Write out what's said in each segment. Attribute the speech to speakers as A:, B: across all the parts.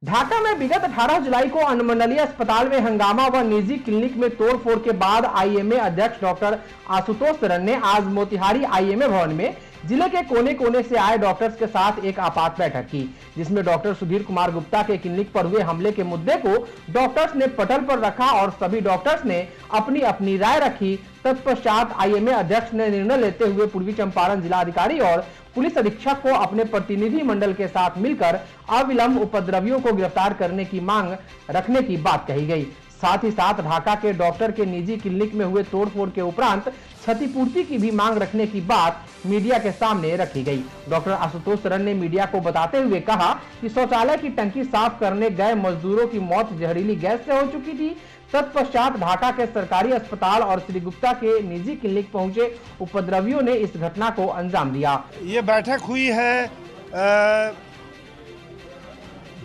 A: ढाका में विगत 18 जुलाई को अनुमंडलीय अस्पताल में हंगामा व निजी क्लिनिक में तोड़फोड़ के बाद आईएमए अध्यक्ष डॉक्टर आशुतोष सरन ने आज मोतिहारी आईएमए भवन में जिले के कोने कोने से आए डॉक्टर्स के साथ एक आपात बैठक की, जिसमें डॉक्टर सुधीर कुमार गुप्ता के क्लिनिक पर हुए हमले के मुद्दे को डॉक्टर्स ने पटल पर रखा और सभी डॉक्टर्स ने अपनी अपनी राय रखी। तत्पश्चात आईएमए अध्यक्ष ने निर्णय लेते हुए पूर्वी चंपारण जिलाधिकारी और पुलिस अधीक्षक को अपने प्रतिनिधि मंडल के साथ मिलकर अविलंब उपद्रवियों को गिरफ्तार करने की मांग रखने की बात कही गई। साथ ही साथ ढाका के डॉक्टर के निजी क्लिनिक में हुए तोड़फोड़ के उपरांत क्षतिपूर्ति की भी मांग रखने की बात मीडिया के सामने रखी गई। डॉक्टर आशुतोष सरन ने मीडिया को बताते हुए कहा कि शौचालय की टंकी साफ करने गए मजदूरों की मौत जहरीली गैस से हो चुकी थी। तत्पश्चात ढाका के सरकारी अस्पताल और श्री गुप्ता के निजी क्लिनिक पहुंचे उपद्रवियों ने इस घटना को अंजाम दिया।
B: ये बैठक हुई है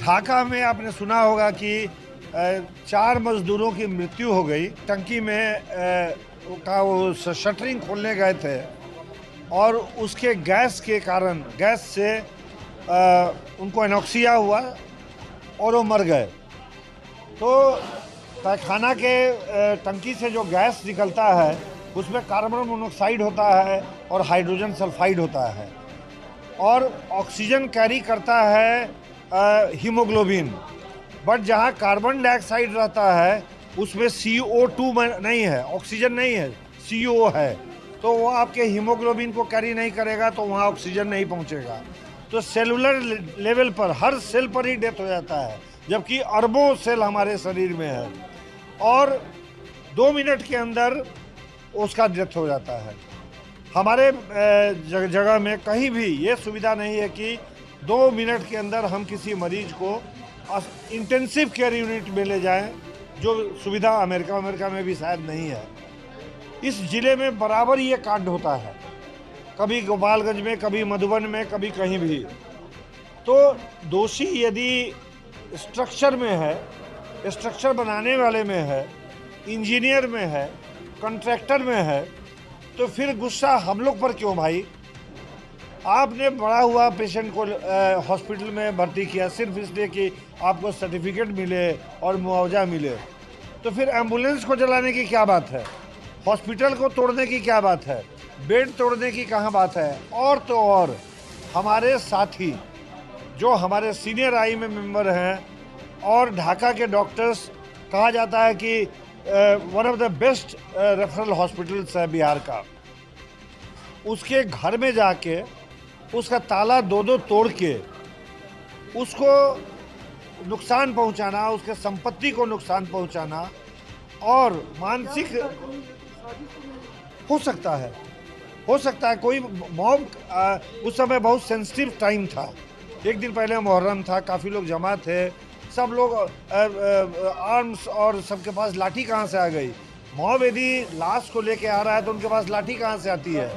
B: ढाका में। आपने सुना होगा कि 4 मजदूरों की मृत्यु हो गई। टंकी में का वो शटरिंग खोलने गए थे और उसके गैस के कारण, गैस से उनको एनोक्सिया हुआ और वो मर गए। तो तहखाना के टंकी से जो गैस निकलता है उसमें कार्बन मोनोऑक्साइड होता है और हाइड्रोजन सल्फाइड होता है और ऑक्सीजन कैरी करता है हीमोग्लोबिन। बट जहाँ कार्बन डाइऑक्साइड रहता है उसमें CO2 नहीं है, ऑक्सीजन नहीं है, CO है। तो वो आपके हीमोग्लोबिन को कैरी नहीं करेगा तो वहाँ ऑक्सीजन नहीं पहुँचेगा। तो सेलुलर लेवल पर हर सेल पर ही डेथ हो जाता है, जबकि अरबों सेल हमारे शरीर में है और 2 मिनट के अंदर उसका डेथ हो जाता है। हमारे जगह में कहीं भी ये सुविधा नहीं है कि 2 मिनट के अंदर हम किसी मरीज को इंटेंसिव केयर यूनिट में ले जाएं, जो सुविधा अमेरिका में भी शायद नहीं है। इस जिले में बराबर ये कांड होता है, कभी गोपालगंज में, कभी मधुबन में, कभी कहीं भी। तो दोषी यदि स्ट्रक्चर में है, स्ट्रक्चर बनाने वाले में है, इंजीनियर में है, कॉन्ट्रैक्टर में है, तो फिर गुस्सा हम लोग पर क्यों भाई? आपने बड़ा हुआ पेशेंट को हॉस्पिटल में भर्ती किया सिर्फ इसलिए कि आपको सर्टिफिकेट मिले और मुआवजा मिले, तो फिर एम्बुलेंस को जलाने की क्या बात है? हॉस्पिटल को तोड़ने की क्या बात है? बेड तोड़ने की कहाँ बात है? और तो और हमारे साथी जो हमारे सीनियर आईएमए मेंबर हैं और ढाका के डॉक्टर्स, कहा जाता है कि one of the best referral hospitals है बिहार का, उसके घर में जाके उसका ताला 2-2 तोड़ के उसको नुकसान पहुंचाना, उसके संपत्ति को नुकसान पहुंचाना और मानसिक हो सकता है कोई मॉब। उस समय बहुत सेंसिटिव टाइम था, एक दिन पहले मुहर्रम था, काफ़ी लोग जमा थे, सब लोग आर्म्स और सबके पास लाठी कहाँ से आ गई? मॉब यदि लाश को लेके आ रहा है तो उनके पास लाठी कहाँ से आती है?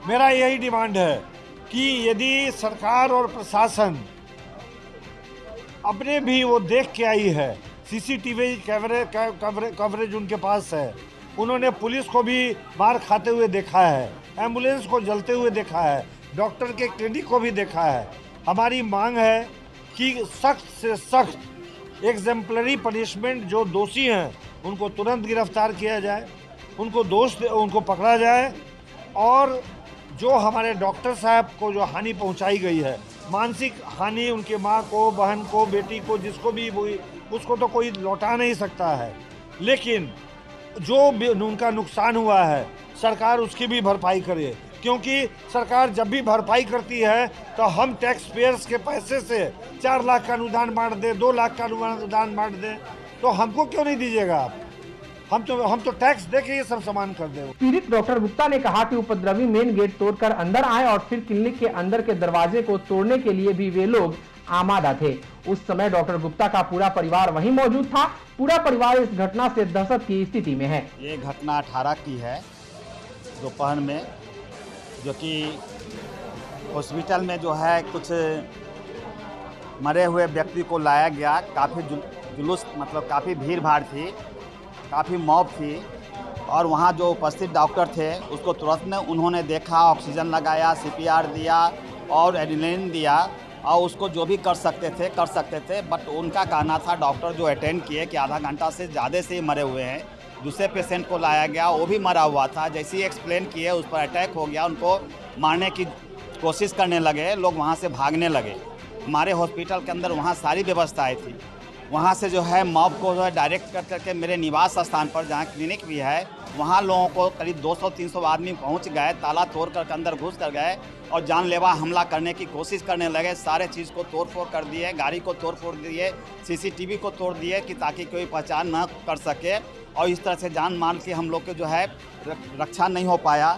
B: मेरा यही डिमांड है कि यदि सरकार और प्रशासन अपने भी वो देख के आई है, सीसीटीवी कवरेज उनके पास है, उन्होंने पुलिस को भी मार खाते हुए देखा है, एम्बुलेंस को जलते हुए देखा है, डॉक्टर के क्लिनिक को भी देखा है। हमारी मांग है कि सख्त से सख्त एग्जेम्पलरी पनिशमेंट, जो दोषी हैं उनको तुरंत गिरफ्तार किया जाए, उनको पकड़ा जाए और जो हमारे डॉक्टर साहब को जो हानि पहुंचाई गई है, मानसिक हानि, उनके माँ को, बहन को, बेटी को, जिसको भी हुई, उसको तो कोई लौटा नहीं सकता है, लेकिन जो भी उनका नुकसान हुआ है सरकार उसकी भी भरपाई करे। क्योंकि सरकार जब भी भरपाई करती है तो हम टैक्स पेयर्स के पैसे से 4 लाख का अनुदान बांट दे, 2 लाख का अनुदान बांट दे, तो हमको क्यों नहीं दीजिएगा आप? हम तो टैक्स दे के ये सब सामान कर दे।
A: पीड़ित डॉक्टर गुप्ता ने कहा कि उपद्रवी मेन गेट तोड़कर अंदर आए और फिर क्लिनिक के अंदर के दरवाजे को तोड़ने के लिए भी वे लोग आमादा थे। उस समय डॉक्टर गुप्ता का पूरा परिवार वहीं मौजूद था। पूरा परिवार इस घटना से दहशत की स्थिति में है।
C: ये घटना 18 की है दोपहर में, जो कि हॉस्पिटल में जो है कुछ मरे हुए व्यक्ति को लाया गया। काफ़ी जुलूस, मतलब काफ़ी भीड़ भाड़ थी, काफ़ी मॉब थी और वहाँ जो उपस्थित डॉक्टर थे उसको तुरंत में उन्होंने देखा, ऑक्सीजन लगाया, CPR दिया और एड्रेनलिन दिया और उसको जो भी कर सकते थे। बट उनका कहना था, डॉक्टर जो अटेंड किए, कि आधा घंटा से ज़्यादा से ही मरे हुए हैं। दूसरे पेशेंट को लाया गया, वो भी मरा हुआ था। जैसे ही एक्सप्लेन किए, उस पर अटैक हो गया, उनको मारने की कोशिश करने लगे, लोग वहाँ से भागने लगे। हमारे हॉस्पिटल के अंदर वहाँ सारी व्यवस्थाएं थी। वहाँ से जो है मॉब को जो है डायरेक्ट कर करके मेरे निवास स्थान पर, जहाँ क्लिनिक भी है, वहाँ लोगों को करीब 200-300 आदमी पहुँच गए, ताला तोड़ कर अंदर घुस कर गए और जानलेवा हमला करने की कोशिश करने लगे। सारे चीज़ को तोड़ फोड़ कर दिए, गाड़ी को तोड़ फोड़ दिए, CCTV को तोड़ दिए कि ताकि कोई पहचान न कर सके। और इस तरह से जान माल की हम लोग के जो है रक्षा नहीं हो पाया।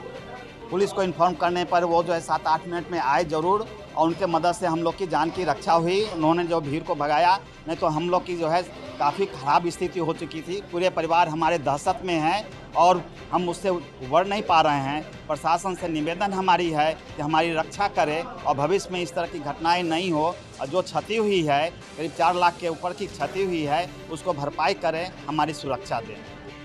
C: पुलिस को इन्फॉर्म करने पर वो जो है 7-8 मिनट में आए ज़रूर, और उनके मदद से हम लोग की जान की रक्षा हुई। उन्होंने जो भीड़ को भगाया, नहीं तो हम लोग की जो है काफ़ी ख़राब स्थिति हो चुकी थी। पूरे परिवार हमारे दहशत में हैं और हम उससे उबर नहीं पा रहे हैं। प्रशासन से निवेदन हमारी है कि हमारी रक्षा करे और भविष्य में इस तरह की घटनाएं नहीं हो। और जो क्षति हुई है, करीब 4 लाख के ऊपर की क्षति हुई है, उसको भरपाई करें, हमारी सुरक्षा दें।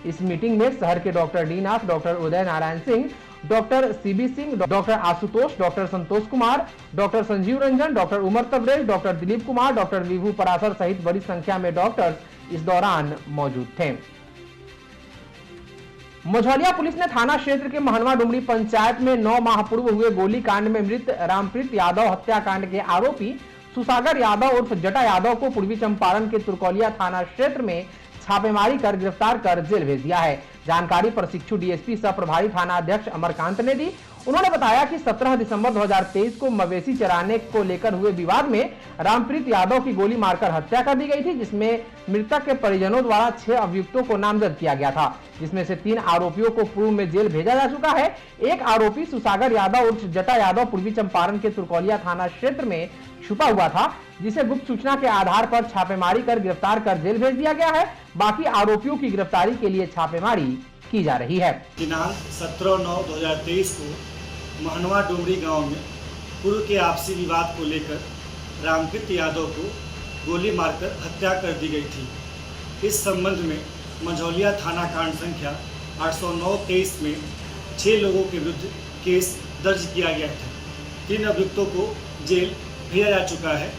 A: इस मीटिंग में शहर के doctor D Nath, doctor Uday Narayan Singh, doctor CB Singh, doctor Ashutosh, doctor Santosh Kumar, doctor Sanjeev Ranjan, doctor Umar Tabrez, doctor Dilip Kumar, doctor Vibhu Parashar सहित बड़ी संख्या में डॉक्टर्स इस दौरान मौजूद थे। मझौलिया पुलिस ने थाना क्षेत्र के महनवा डुमरी पंचायत में 9 माह पूर्व हुए गोलीकांड में मृत रामप्रीत यादव हत्याकांड के आरोपी सुसागर यादव उर्फ जटा यादव को पूर्वी चंपारण के तुरकौलिया थाना क्षेत्र में छापेमारी कर गिरफ्तार कर जेल भेज दिया है। जानकारी प्रशिक्षु DSP सह प्रभारी थाना अध्यक्ष अमरकांत ने दी। उन्होंने बताया कि 17 दिसंबर 2023 को मवेशी चराने को लेकर हुए विवाद में रामप्रीत यादव की गोली मारकर हत्या कर दी गई थी, जिसमें मृतक के परिजनों द्वारा 6 अभियुक्तों को नामजद किया गया था, जिसमें से 3 आरोपियों को पूर्व में जेल भेजा जा चुका है। एक आरोपी सुसागर यादव उर्फ जटा यादव पूर्वी चंपारण के तुरकौलिया थाना क्षेत्र में छुपा हुआ था, जिसे गुप्त सूचना के आधार पर छापेमारी कर गिरफ्तार कर जेल भेज दिया गया है। बाकी आरोपियों की गिरफ्तारी के लिए छापेमारी की जा रही है।
D: दिनांक 17/9/2023 को महनवा डुमरी गांव में पूर्व के आपसी विवाद को लेकर रामप्रीत यादव को गोली मारकर हत्या कर दी गई थी। इस संबंध में मझौलिया थाना कांड संख्या 809/23 में 6 लोगों के विरुद्ध केस दर्ज किया गया था। 3 अभियुक्तों को जेल भेजा जा चुका है।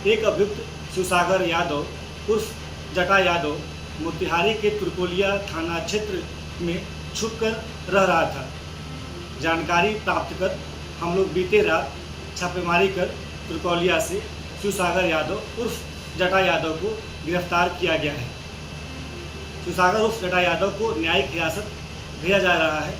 D: एक अभियुक्त सुसागर यादव उर्फ जटा यादव मोतिहारी के तुरकोलिया थाना क्षेत्र में छुपकर रह रहा था। जानकारी प्राप्त कर हम लोग बीते रात छापेमारी कर तुरकोलिया से सुसागर यादव उर्फ जटा यादव को गिरफ्तार किया गया है। सुसागर उर्फ जटा यादव को न्यायिक हिरासत भेजा जा रहा है।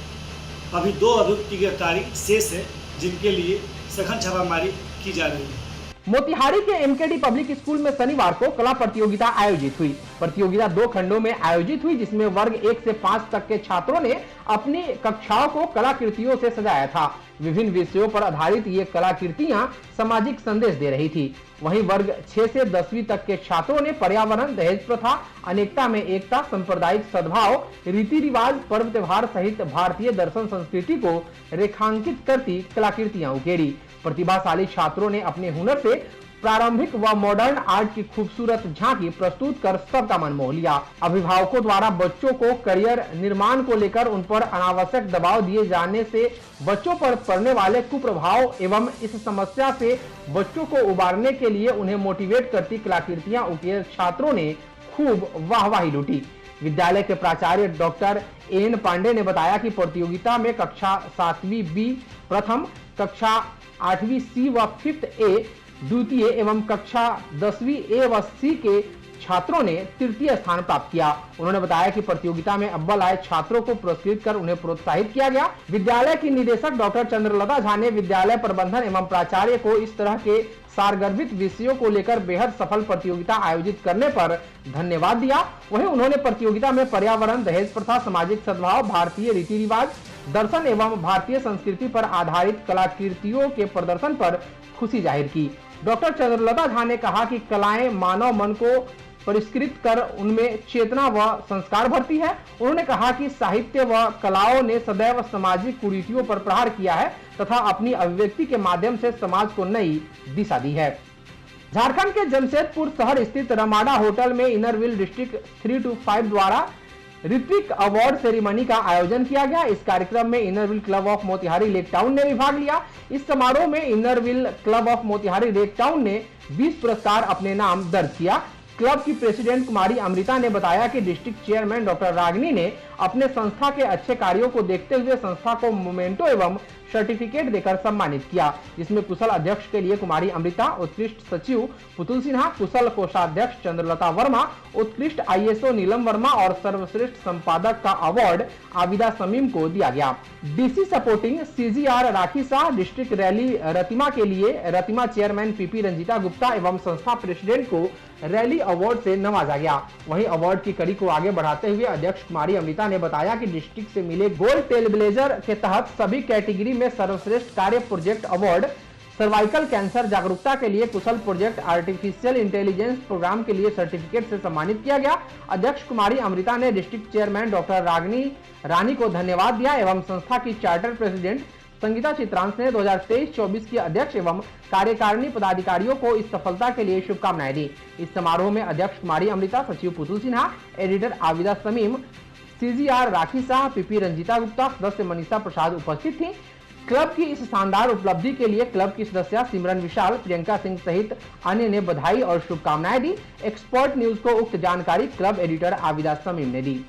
D: अभी 2 अभियुक्त की गिरफ्तारी शेष है, जिनके लिए सघन छापामारी की जा रही है।
A: मोतिहारी के MKD पब्लिक स्कूल में शनिवार को कला प्रतियोगिता आयोजित हुई। प्रतियोगिता 2 खंडों में आयोजित हुई, जिसमें वर्ग 1 से 5 तक के छात्रों ने अपनी कक्षाओं को कलाकृतियों से सजाया था। विभिन्न विषयों पर आधारित ये कलाकृतियां सामाजिक संदेश दे रही थी। वहीं वर्ग 6 से 10वीं तक के छात्रों ने पर्यावरण, दहेज प्रथा, अनेकता में एकता, सांप्रदायिक सद्भाव, रीति रिवाज, पर्व त्योहार सहित भारतीय दर्शन संस्कृति को रेखांकित करती कलाकृतियां उकेरी। प्रतिभाशाली छात्रों ने अपने हुनर से प्रारंभिक व मॉडर्न आर्ट की खूबसूरत झांकी प्रस्तुत कर सबका मन मोह लिया। अभिभावकों द्वारा बच्चों को करियर निर्माण को लेकर उन पर अनावश्यक दबाव दिए जाने से बच्चों पर पड़ने वाले कुप्रभाव एवं इस समस्या से बच्चों को उबारने के लिए उन्हें मोटिवेट करती कलाकृतियां उकेर छात्रों ने खूब वाहवाही लूटी। विद्यालय के प्राचार्य डॉक्टर एन पांडे ने बताया कि प्रतियोगिता में कक्षा 7वीं B प्रथम, कक्षा 8वीं C व 5th A द्वितीय एवं कक्षा 10वीं A व C के छात्रों ने तृतीय स्थान प्राप्त किया। उन्होंने बताया कि प्रतियोगिता में अव्वल आए छात्रों को पुरस्कृत कर उन्हें प्रोत्साहित किया गया। विद्यालय की निदेशक डॉक्टर चंद्रलता झा ने विद्यालय प्रबंधन एवं प्राचार्य को इस तरह के सारगर्भित विषयों को लेकर बेहद सफल प्रतियोगिता आयोजित करने पर धन्यवाद दिया। वहीं उन्होंने प्रतियोगिता में पर्यावरण, दहेज प्रथा, सामाजिक सद्भाव, भारतीय रीति रिवाज, दर्शन एवं भारतीय संस्कृति पर आधारित कलाकृतियों के प्रदर्शन पर खुशी जाहिर की। डॉक्टर चंद्रलता झा ने कहा कि कलाएं मानव मन को परिष्कृत कर उनमें चेतना व संस्कार भरती है। उन्होंने कहा कि साहित्य व कलाओं ने सदैव सामाजिक कुरीतियों पर प्रहार किया है तथा अपनी अभिव्यक्ति के माध्यम से समाज को नई दिशा दी है। झारखंड के जमशेदपुर शहर स्थित रमाडा होटल में इनर व्हील डिस्ट्रिक्ट 3 to 5 द्वारा ऋत्विक अवार्ड सेरेमनी का आयोजन किया गया। इस कार्यक्रम में inner wheel club of Motihari lake town ने भी भाग लिया। इस समारोह में inner wheel club of Motihari lake town ने 20 पुरस्कार अपने नाम दर्ज किया। क्लब की प्रेसिडेंट कुमारी अमृता ने बताया कि डिस्ट्रिक्ट चेयरमैन डॉक्टर रागिनी ने अपने संस्था के अच्छे कार्यों को देखते हुए संस्था को मोमेंटो एवं सर्टिफिकेट देकर सम्मानित किया, जिसमें कुशल अध्यक्ष के लिए कुमारी अमृता, उत्कृष्ट सचिव पुतुल सिन्हा, कुशल कोषाध्यक्ष चंद्रलता वर्मा, उत्कृष्ट ISO नीलम वर्मा और सर्वश्रेष्ठ संपादक का अवार्ड आबिदा समीम को दिया गया। DC सपोर्टिंग CGR राखी शाह, डिस्ट्रिक्ट रैली रतिमा के लिए रतिमा चेयरमैन PP रंजीता गुप्ता एवं संस्था प्रेसिडेंट को रैली अवार्ड से नवाजा गया। वहीं अवार्ड की कड़ी को आगे बढ़ाते हुए अध्यक्ष कुमारी अमृता ने बताया कि डिस्ट्रिक्ट से मिले गोल्ड टेल ब्लेजर के तहत सभी कैटेगरी में सर्वश्रेष्ठ कार्य प्रोजेक्ट अवार्ड, सर्वाइकल कैंसर जागरूकता के लिए कुशल प्रोजेक्ट, आर्टिफिशियल इंटेलिजेंस प्रोग्राम के लिए सर्टिफिकेट से सम्मानित किया गया। अध्यक्ष कुमारी अमृता ने डिस्ट्रिक्ट चेयरमैन डॉक्टर रानी को धन्यवाद दिया एवं संस्था की चार्टर प्रेसिडेंट संगीता चित्रांश ने 2023-24 की अध्यक्ष एवं कार्यकारिणी पदाधिकारियों को इस सफलता के लिए शुभकामनाएं दी। इस समारोह में अध्यक्ष कुमारी अमृता, सचिव पुतुल सिन्हा, एडिटर आबिदा समीम, CGR राखी शाह, PP रंजीता गुप्ता, सदस्य मनीषा प्रसाद उपस्थित थी। क्लब की इस शानदार उपलब्धि के लिए क्लब की सदस्य सिमरन विशाल, प्रियंका सिंह सहित अन्य ने बधाई और शुभकामनाएं दी। एक्सपर्ट न्यूज को उक्त जानकारी क्लब एडिटर आबिदा समीम ने दी।